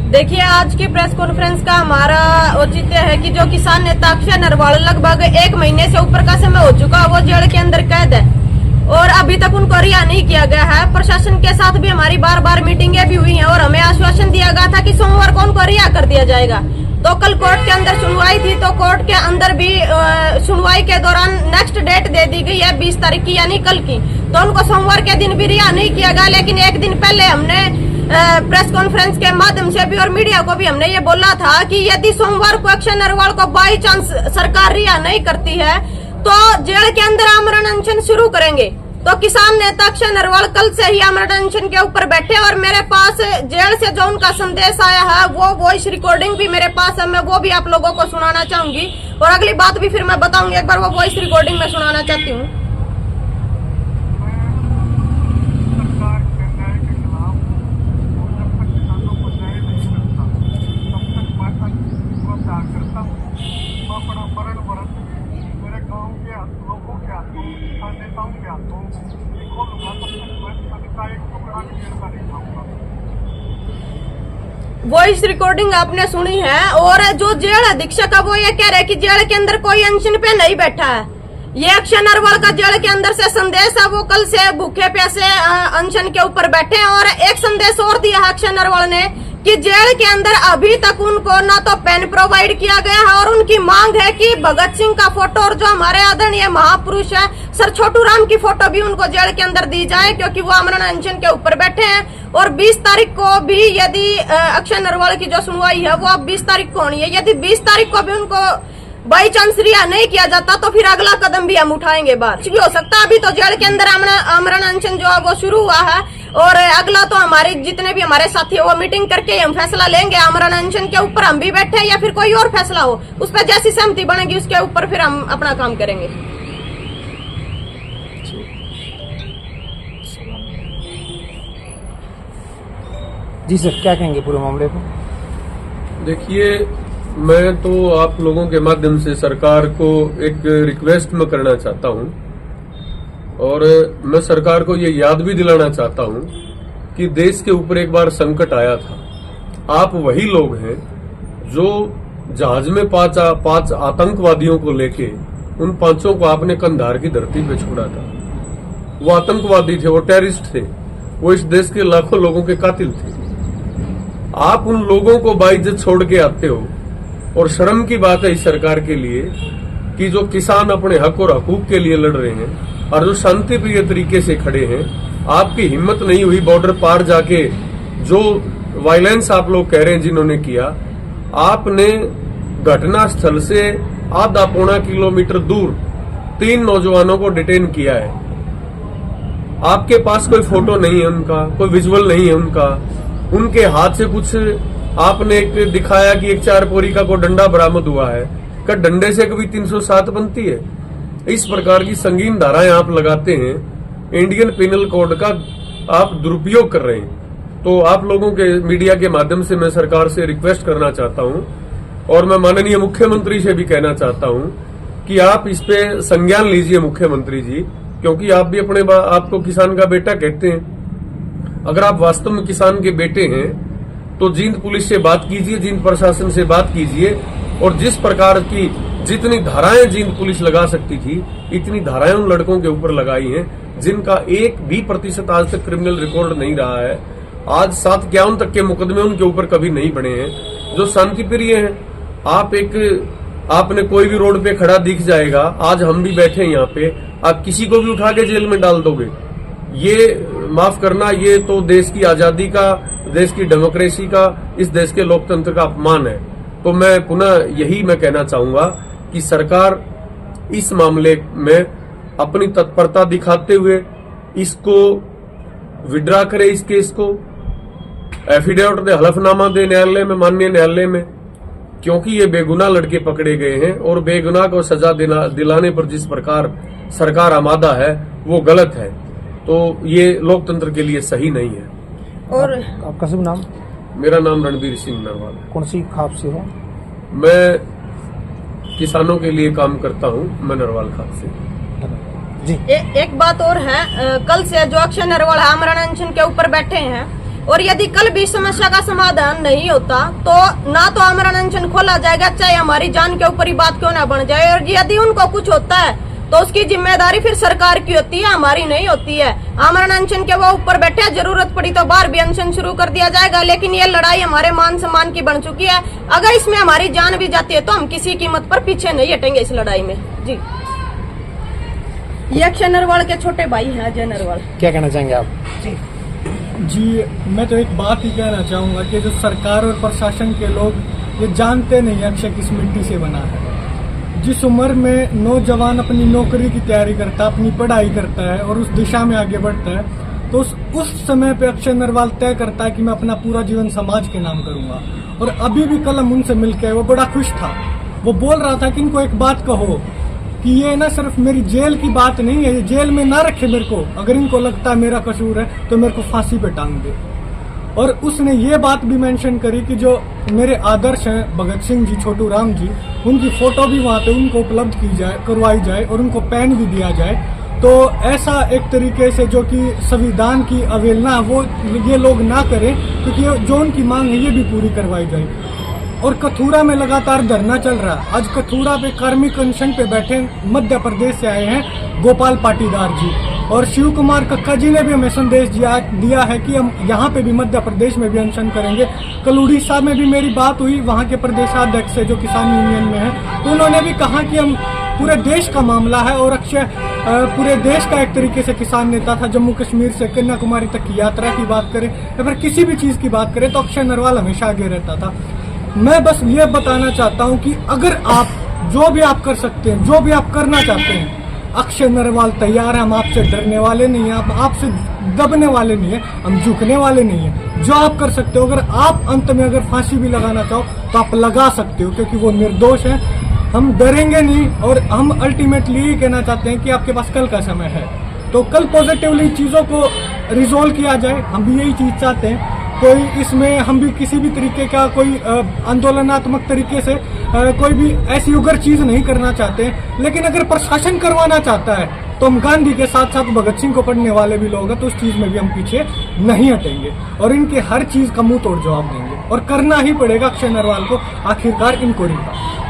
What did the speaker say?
देखिए, आज की प्रेस कॉन्फ्रेंस का हमारा औचित्य है कि जो किसान नेता अक्षय नरवाल लगभग 1 महीने से ऊपर का समय हो चुका, वो जेल के अंदर कैद है और अभी तक उनको रिहा नहीं किया गया है। प्रशासन के साथ भी हमारी बार बार मीटिंगें भी हुई हैं और हमें आश्वासन दिया गया था कि सोमवार को उनको रिहा कर दिया जाएगा। तो कल कोर्ट के अंदर सुनवाई थी, तो कोर्ट के अंदर भी सुनवाई के दौरान नेक्स्ट डेट दे दी गई है 20 तारीख की, यानी कल की। तो उनको सोमवार के दिन भी रिहा नहीं किया गया, लेकिन एक दिन पहले हमने प्रेस कॉन्फ्रेंस के माध्यम से भी और मीडिया को भी हमने ये बोला था कि यदि सोमवार को अक्षय नरवाल को बाई चांस सरकार रिहा नहीं करती है तो जेल के अंदर आमरण अनशन शुरू करेंगे। तो किसान नेता अक्षय नरवाल कल से ही आमरण अनशन के ऊपर बैठे और मेरे पास जेल से जो उनका संदेश आया है वो वॉइस रिकॉर्डिंग भी मेरे पास है। मैं वो भी आप लोगों को सुनाना चाहूंगी और अगली बात भी फिर मैं बताऊंगी। एक बार वो वॉइस रिकॉर्डिंग में सुनाना चाहती हूँ। वॉइस रिकॉर्डिंग आपने सुनी है और जो जेल अधीक्षक है वो ये कह रहे हैं कि जेल के अंदर कोई अनशन पे नहीं बैठा है। ये अक्षय नरवाल का जेल के अंदर से संदेश है, वो कल से भूखे प्यासे अनशन के ऊपर बैठे हैं। और एक संदेश और दिया है अक्षय नरवाल ने कि जेल के अंदर अभी तक उनको ना तो पेन प्रोवाइड किया गया है और उनकी मांग है कि भगत सिंह का फोटो और जो हमारे आदरणीय महापुरुष है सर छोटू राम की फोटो भी उनको जेल के अंदर दी जाए, क्योंकि वो आमरण अनशन के ऊपर बैठे हैं। और 20 तारीख को भी यदि अक्षय नरवाल की जो सुनवाई है वो अब 20 तारीख को होनी है। यदि 20 तारीख को भी उनको बाई चांस रिहा नहीं किया जाता तो फिर अगला कदम भी हम उठाएंगे। बात भी हो सकता है। अभी तो जेल के अंदर आमरण अनशन जो है वो शुरू हुआ है और अगला तो हमारे जितने भी हमारे साथी है वो मीटिंग करके हम फैसला लेंगे। आमरण अनशन के ऊपर हम भी बैठे या फिर कोई और फैसला हो उस पर जैसी सहमति बनेगी उसके ऊपर फिर हम अपना काम करेंगे। जी सर, क्या कहेंगे पूरे मामले को? देखिए, मैं तो आप लोगों के माध्यम से सरकार को एक रिक्वेस्ट में करना चाहता हूं और मैं सरकार को ये याद भी दिलाना चाहता हूं कि देश के ऊपर एक बार संकट आया था। आप वही लोग हैं जो जहाज में पांच आतंकवादियों को लेके उन 5 को आपने कंधार की धरती पे छोड़ा था। वो आतंकवादी थे, वो टेररिस्ट थे, वो इस देश के लाखों लोगों के कातिल थे। आप उन लोगों को बाइज्जत छोड़ के आते हो और शर्म की बात है इस सरकार के लिए कि जो किसान अपने हक और हकूक के लिए लड़ रहे हैं और जो शांति प्रिय तरीके से खड़े हैं, आपकी हिम्मत नहीं हुई बॉर्डर पार जाके जो वायलेंस आप लोग कह रहे हैं जिन्होंने किया, आपने घटना स्थल से आधा पौना किलोमीटर दूर 3 नौजवानों को डिटेन किया है। आपके पास कोई फोटो नहीं है उनका, कोई विजुअल नहीं है उनके हाथ से कुछ आपने एक दिखाया कि एक 4 पोरिका को डंडा बरामद हुआ है। क्या डंडे से कभी 307 बनती है? इस प्रकार की संगीन धाराएं आप लगाते हैं, इंडियन पिनल कोड का आप दुरुपयोग कर रहे हैं। तो आप लोगों के मीडिया के माध्यम से मैं सरकार से रिक्वेस्ट करना चाहता हूं और मैं माननीय मुख्यमंत्री से भी कहना चाहता हूं कि आप इस पे संज्ञान लीजिए मुख्यमंत्री जी, क्योंकि आप भी अपने आपको किसान का बेटा कहते हैं। अगर आप वास्तव में किसान के बेटे हैं तो जींद पुलिस से बात कीजिए, जींद प्रशासन से बात कीजिए और जिस प्रकार की जितनी धाराएं जींद पुलिस लगा सकती थी इतनी धाराएं उन लड़कों के ऊपर लगाई हैं जिनका 1% आज तक क्रिमिनल रिकॉर्ड नहीं रहा है। आज 751 तक के मुकदमे उनके ऊपर कभी नहीं बने हैं, जो शांति प्रिय हैं। आपने कोई भी रोड पे खड़ा दिख जाएगा, आज हम भी बैठे हैं यहाँ पे, आप किसी को भी उठा के जेल में डाल दोगे। ये माफ करना, ये तो देश की आजादी का, देश की डेमोक्रेसी का, इस देश के लोकतंत्र का अपमान है। तो मैं पुनः यही मैं कहना चाहूंगा कि सरकार इस मामले में अपनी तत्परता दिखाते हुए इसको विड्रा करे, इस केस को एफिडेविट दे, हलफनामा दे न्यायालय में, माननीय न्यायालय में, क्योंकि ये बेगुनाह लड़के पकड़े गए हैं और बेगुनाह को सजा दिलाने पर जिस प्रकार सरकार आमादा है वो गलत है। तो ये लोकतंत्र के लिए सही नहीं है। और आपका शुभ नाम? मेरा नाम रणबीर सिंह नरवाल। कौन सी खाप से हो? मैं किसानों के लिए काम करता हूं, मैं नरवाल खाप से। जी एक बात और है, कल से जो अक्षय नरवाल आमरण अनशन के ऊपर बैठे हैं और यदि कल भी समस्या का समाधान नहीं होता तो ना तो आमरण अनशन खोला जाएगा, चाहे हमारी जान के ऊपर ही बात क्यों ना बन जाए। और यदि उनको कुछ होता है तो उसकी जिम्मेदारी फिर सरकार की होती है, हमारी नहीं होती है। आमरण अनशन के वो ऊपर बैठे, जरूरत पड़ी तो बाहर भी अनशन शुरू कर दिया जाएगा, लेकिन ये लड़ाई हमारे मान सम्मान की बन चुकी है। अगर इसमें हमारी जान भी जाती है तो हम किसी कीमत पर पीछे नहीं हटेंगे इस लड़ाई में। जी, ये अक्षय नरवाल के छोटे भाई हैं, अजय नरवाल। क्या कहना चाहेंगे आप? जी, मैं तो एक बात ही कहना चाहूँगा कि जो सरकार और प्रशासन के लोग ये जानते नहीं अक्षय किस मिट्टी से बना है। जिस उम्र में नौजवान अपनी नौकरी की तैयारी करता है, अपनी पढ़ाई करता है और उस दिशा में आगे बढ़ता है, तो उस समय पे अक्षय नरवाल तय करता है कि मैं अपना पूरा जीवन समाज के नाम करूंगा। और अभी भी कल हम उनसे मिलकर वो बड़ा खुश था। वो बोल रहा था कि इनको एक बात कहो कि ये ना सिर्फ मेरी जेल की बात नहीं है, ये जेल में ना रखे मेरे को, अगर इनको लगता है मेरा कसूर है तो मेरे को फांसी पे टांग दे। और उसने ये बात भी मेंशन करी कि जो मेरे आदर्श हैं भगत सिंह जी, छोटू राम जी, उनकी फोटो भी वहाँ पे उनको उपलब्ध की जाए, करवाई जाए और उनको पेन भी दिया जाए। तो ऐसा एक तरीके से जो कि संविधान की अवहेलना वो ये लोग ना करें, क्योंकि जो उनकी मांग है ये भी पूरी करवाई जाए। और कथुरा में लगातार धरना चल रहा है। आज कथुरा पे कार्मिक अनशन पे बैठे मध्य प्रदेश से आए हैं गोपाल पाटीदार जी, और शिव कुमार कक्का जी ने भी हमें संदेश दिया है कि हम यहाँ पे भी मध्य प्रदेश में भी अनशन करेंगे। कल उड़ीसा में भी मेरी बात हुई वहाँ के प्रदेशाध्यक्ष से जो किसान यूनियन में है, तो उन्होंने भी कहा कि हम पूरे देश का मामला है और अक्षय पूरे देश का एक तरीके से किसान नेता था। जम्मू कश्मीर से कन्याकुमारी तक की यात्रा की बात करें या फिर किसी भी चीज की बात करें तो अक्षय नरवाल हमेशा आगे रहता था। मैं बस ये बताना चाहता हूँ कि अगर आप जो भी आप कर सकते हैं, जो भी आप करना चाहते हैं, अक्षय नरवाल तैयार है। हम आपसे डरने वाले नहीं हैं, आपसे दबने वाले नहीं हैं, हम झुकने वाले नहीं हैं। जो आप कर सकते हो, अगर आप अंत में अगर फांसी भी लगाना चाहो तो आप लगा सकते हो, क्योंकि वो निर्दोष है। हम डरेंगे नहीं और हम अल्टीमेटली ये कहना चाहते हैं कि आपके पास कल का समय है, तो कल पॉजिटिवली चीजों को रिजोल्व किया जाए। हम भी यही चीज चाहते हैं। कोई इसमें हम भी किसी भी तरीके का कोई आंदोलनात्मक तरीके से कोई भी ऐसी उग्र चीज नहीं करना चाहते, लेकिन अगर प्रशासन करवाना चाहता है तो हम गांधी के साथ साथ भगत सिंह को पढ़ने वाले भी लोग हैं, तो उस चीज में भी हम पीछे नहीं हटेंगे और इनके हर चीज का मुंह तोड़ जवाब देंगे और करना ही पड़ेगा अक्षय नरवाल को आखिरकार इनको रिहा।